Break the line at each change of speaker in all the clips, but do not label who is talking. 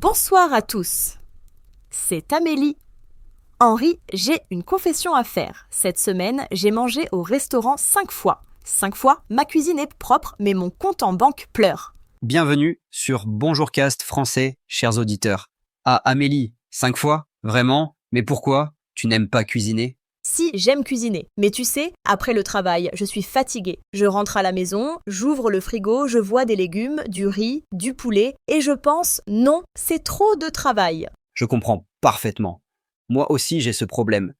Bonsoir à tous, c'est Amélie. Henri, j'ai une confession à faire. Cette semaine, j'ai mangé au restaurant 5 fois. 5 fois, ma cuisine est propre, mais mon compte en banque pleure.
Bienvenue sur Bonjourcast français, chers auditeurs. Ah Amélie, 5 fois? Vraiment? Mais pourquoi? Tu n'aimes pas cuisiner?
Si, j'aime cuisiner, mais tu sais, après le travail, je suis fatiguée. Je rentre à la maison, j'ouvre le frigo, je vois des légumes, du riz, du poulet, et je pense, non, c'est trop de travail.
Je comprends parfaitement. Moi aussi j'ai ce problème.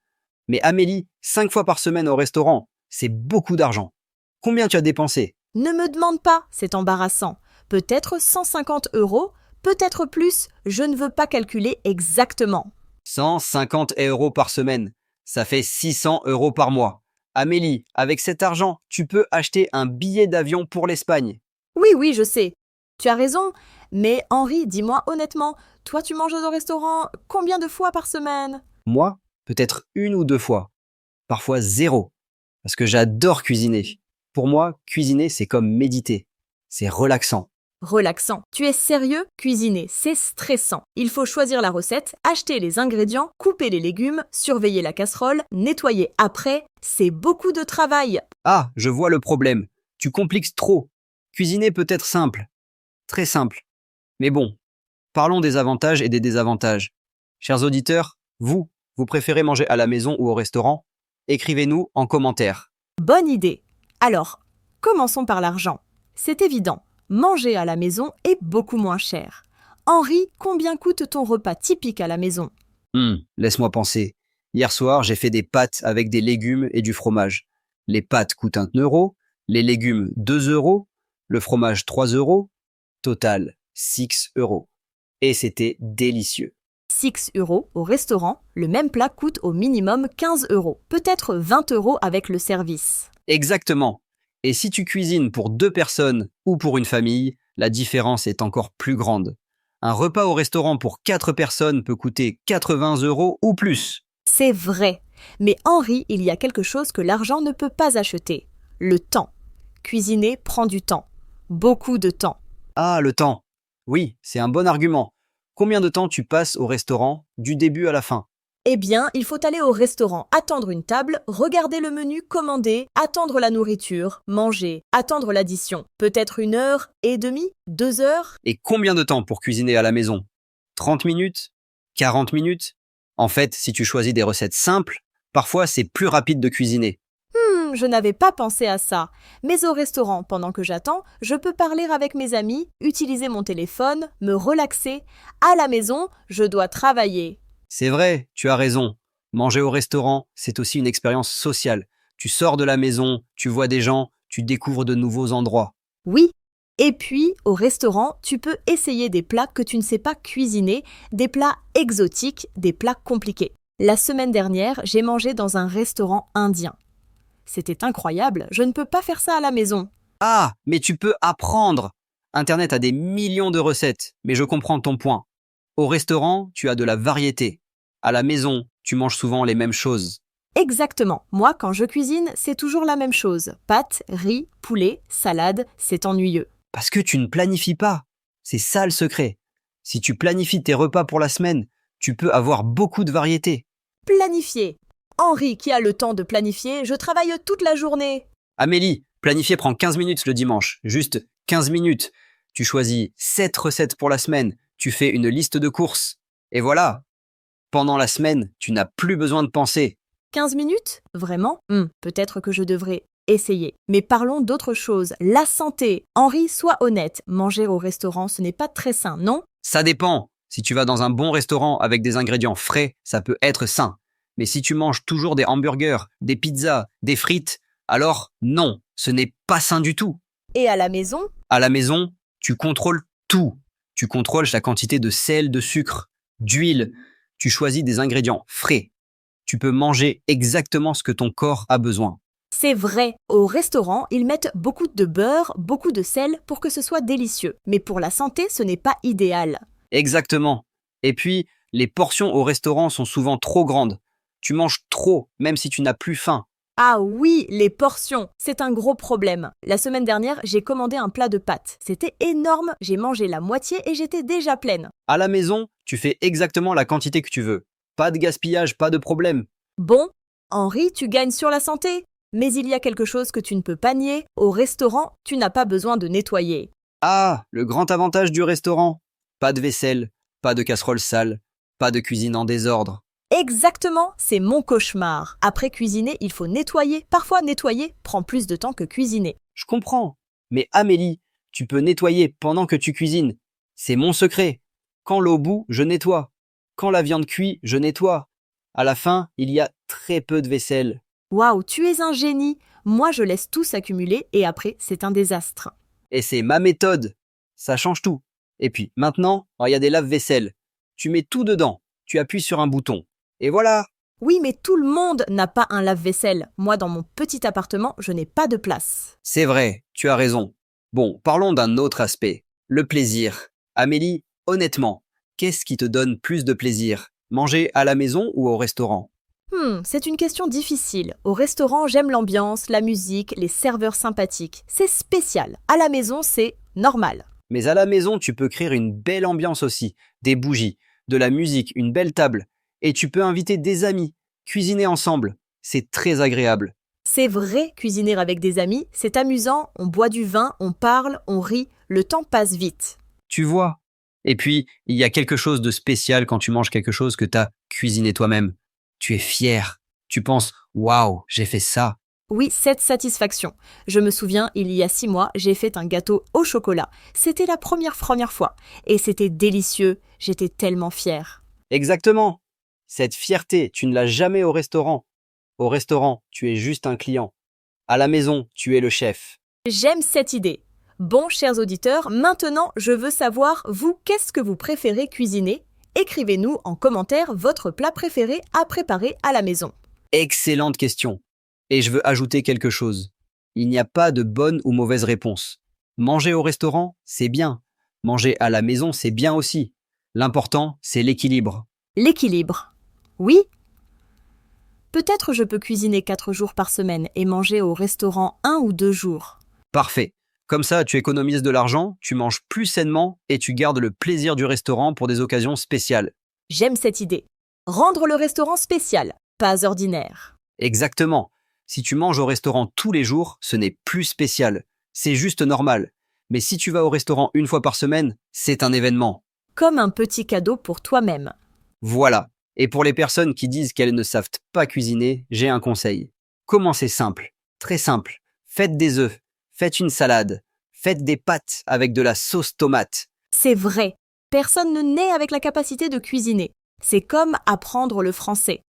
Mais Amélie, 5 fois par semaine au restaurant, c'est beaucoup d'argent. Combien tu as dépensé?
Ne me demande pas, c'est embarrassant. Peut-être 150 €, peut-être plus, je ne veux pas calculer exactement.
150 € par semaine. Ça fait 600 € par mois. Amélie, avec cet argent, tu peux acheter un billet d'avion pour l'Espagne.
Oui, je sais. Tu as raison. Mais Henri, dis-moi honnêtement, toi tu manges au restaurant combien de fois par semaine?
Moi, peut-être 1 ou 2 fois. Parfois 0. Parce que j'adore cuisiner. Pour moi, cuisiner, c'est comme méditer. C'est relaxant.
Relaxant. Tu es sérieux? Cuisiner, c'est stressant. Il faut choisir la recette, acheter les ingrédients, couper les légumes, surveiller la casserole, nettoyer après. C'est beaucoup de travail.
Ah, je vois le problème. Tu compliques trop. Cuisiner peut être simple. Très simple. Mais bon, parlons des avantages et des désavantages. Chers auditeurs, vous préférez manger à la maison ou au restaurant? Écrivez-nous en commentaire.
Bonne idée. Alors, commençons par l'argent. C'est évident, manger à la maison est beaucoup moins cher. Henri, combien coûte ton repas typique à la maison?
Laisse-moi penser. Hier soir, j'ai fait des pâtes avec des légumes et du fromage. Les pâtes coûtent 1 euro, les légumes 2 euros, le fromage 3 euros, total 6 euros. Et c'était délicieux.
6 € au restaurant, le même plat coûte au minimum 15 €, peut-être 20 € avec le service.
Exactement. Et si tu cuisines pour 2 personnes ou pour une famille, la différence est encore plus grande. Un repas au restaurant pour 4 personnes peut coûter 80 € ou plus.
C'est vrai. Mais Henri, il y a quelque chose que l'argent ne peut pas acheter. Le temps. Cuisiner prend du temps. Beaucoup de temps.
Ah, le temps. Oui, c'est un bon argument. Combien de temps tu passes au restaurant du début à la fin?
Eh bien, il faut aller au restaurant, attendre une table, regarder le menu, commander, attendre la nourriture, manger, attendre l'addition. Peut-être 1h30, 2 heures.
Et combien de temps pour cuisiner à la maison? 30 minutes? 40 minutes? En fait, si tu choisis des recettes simples, parfois c'est plus rapide de cuisiner.
Je n'avais pas pensé à ça. Mais au restaurant, pendant que j'attends, je peux parler avec mes amis, utiliser mon téléphone, me relaxer. À la maison, je dois travailler.
C'est vrai, tu as raison. Manger au restaurant, c'est aussi une expérience sociale. Tu sors de la maison, tu vois des gens, tu découvres de nouveaux endroits.
Oui. Et puis, au restaurant, tu peux essayer des plats que tu ne sais pas cuisiner, des plats exotiques, des plats compliqués. La semaine dernière, j'ai mangé dans un restaurant indien. C'était incroyable, je ne peux pas faire ça à la maison.
Ah, mais tu peux apprendre. Internet a des millions de recettes, mais je comprends ton point. Au restaurant, tu as de la variété. À la maison, tu manges souvent les mêmes choses.
Exactement. Moi, quand je cuisine, c'est toujours la même chose. Pâtes, riz, poulet, salade, c'est ennuyeux.
Parce que tu ne planifies pas. C'est ça le secret. Si tu planifies tes repas pour la semaine, tu peux avoir beaucoup de variété.
Planifier. Henri, qui a le temps de planifier, je travaille toute la journée.
Amélie, planifier prend 15 minutes le dimanche. Juste 15 minutes. Tu choisis 7 recettes pour la semaine. Tu fais une liste de courses. Et voilà. Pendant la semaine, tu n'as plus besoin de penser.
15 minutes? Vraiment? Peut-être que je devrais essayer. Mais parlons d'autre chose. La santé. Henri, sois honnête. Manger au restaurant, ce n'est pas très sain, non?
Ça dépend. Si tu vas dans un bon restaurant avec des ingrédients frais, ça peut être sain. Mais si tu manges toujours des hamburgers, des pizzas, des frites, alors non, ce n'est pas sain du tout.
Et à la maison?
À la maison, tu contrôles tout. Tu contrôles la quantité de sel, de sucre, d'huile. Tu choisis des ingrédients frais. Tu peux manger exactement ce que ton corps a besoin.
C'est vrai, au restaurant, ils mettent beaucoup de beurre, beaucoup de sel pour que ce soit délicieux. Mais pour la santé, ce n'est pas idéal.
Exactement. Et puis, les portions au restaurant sont souvent trop grandes. Tu manges trop, même si tu n'as plus faim.
Ah oui, les portions, c'est un gros problème. La semaine dernière, j'ai commandé un plat de pâtes. C'était énorme, j'ai mangé la moitié et j'étais déjà pleine.
À la maison, tu fais exactement la quantité que tu veux. Pas de gaspillage, pas de problème.
Bon, Henri, tu gagnes sur la santé. Mais il y a quelque chose que tu ne peux pas nier. Au restaurant, tu n'as pas besoin de nettoyer.
Ah, le grand avantage du restaurant. Pas de vaisselle, pas de casserole sale, pas de cuisine en désordre.
Exactement, c'est mon cauchemar. Après cuisiner, il faut nettoyer. Parfois, nettoyer prend plus de temps que cuisiner.
Je comprends. Mais Amélie, tu peux nettoyer pendant que tu cuisines. C'est mon secret. Quand l'eau bout, je nettoie. Quand la viande cuit, je nettoie. À la fin, il y a très peu de vaisselle.
Waouh, tu es un génie. Moi, je laisse tout s'accumuler et après, c'est un désastre.
Et c'est ma méthode. Ça change tout. Et puis, maintenant, il y a des lave-vaisselle. Tu mets tout dedans. Tu appuies sur un bouton. Et voilà.
Oui, mais tout le monde n'a pas un lave-vaisselle. Moi, dans mon petit appartement, je n'ai pas de place.
C'est vrai, tu as raison. Bon, parlons d'un autre aspect. Le plaisir. Amélie, honnêtement, qu'est-ce qui te donne plus de plaisir? Manger à la maison ou au restaurant?
C'est une question difficile. Au restaurant, j'aime l'ambiance, la musique, les serveurs sympathiques. C'est spécial. À la maison, c'est normal.
Mais à la maison, tu peux créer une belle ambiance aussi. Des bougies, de la musique, une belle table. Et tu peux inviter des amis, cuisiner ensemble. C'est très agréable.
C'est vrai, cuisiner avec des amis, c'est amusant, on boit du vin, on parle, on rit, le temps passe vite.
Tu vois? Et puis, il y a quelque chose de spécial quand tu manges quelque chose que t'as cuisiné toi-même. Tu es fier. Tu penses, waouh, j'ai fait ça.
Oui, cette satisfaction. Je me souviens, il y a 6 mois, j'ai fait un gâteau au chocolat. C'était la première fois. Et c'était délicieux. J'étais tellement fière.
Exactement. Cette fierté, tu ne l'as jamais au restaurant. Au restaurant, tu es juste un client. À la maison, tu es le chef.
J'aime cette idée. Bon, chers auditeurs, maintenant, je veux savoir, vous, qu'est-ce que vous préférez cuisiner? Écrivez-nous en commentaire votre plat préféré à préparer à la maison.
Excellente question. Et je veux ajouter quelque chose. Il n'y a pas de bonne ou mauvaise réponse. Manger au restaurant, c'est bien. Manger à la maison, c'est bien aussi. L'important, c'est l'équilibre.
L'équilibre. Oui? Peut-être je peux cuisiner 4 jours par semaine et manger au restaurant 1 ou 2 jours.
Parfait. Comme ça, tu économises de l'argent, tu manges plus sainement et tu gardes le plaisir du restaurant pour des occasions spéciales.
J'aime cette idée. Rendre le restaurant spécial, pas ordinaire.
Exactement. Si tu manges au restaurant tous les jours, ce n'est plus spécial. C'est juste normal. Mais si tu vas au restaurant une fois par semaine, c'est un événement.
Comme un petit cadeau pour toi-même.
Voilà. Et pour les personnes qui disent qu'elles ne savent pas cuisiner, j'ai un conseil. Commencez simple. Très simple. Faites des œufs. Faites une salade. Faites des pâtes avec de la sauce tomate.
C'est vrai. Personne ne naît avec la capacité de cuisiner. C'est comme apprendre le français.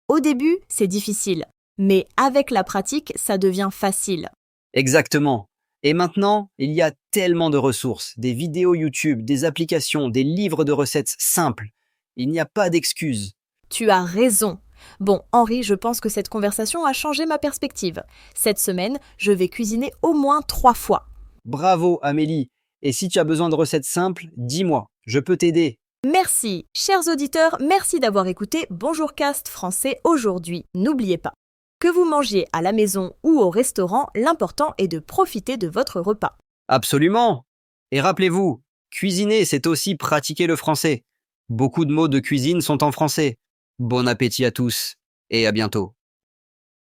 Au début, c'est difficile. Mais avec la pratique, ça devient facile.
Exactement. Et maintenant, il y a tellement de ressources, des vidéos YouTube, des applications, des livres de recettes simples. Il n'y a pas d'excuses.
Tu as raison. Bon, Henri, je pense que cette conversation a changé ma perspective. Cette semaine, je vais cuisiner au moins 3 fois.
Bravo Amélie. Et si tu as besoin de recettes simples, dis-moi, je peux t'aider.
Merci, chers auditeurs, merci d'avoir écouté Bonjour Cast français aujourd'hui. N'oubliez pas, que vous mangiez à la maison ou au restaurant, l'important est de profiter de votre repas.
Absolument. Et rappelez-vous, cuisiner, c'est aussi pratiquer le français. Beaucoup de mots de cuisine sont en français. Bon appétit à tous et à bientôt.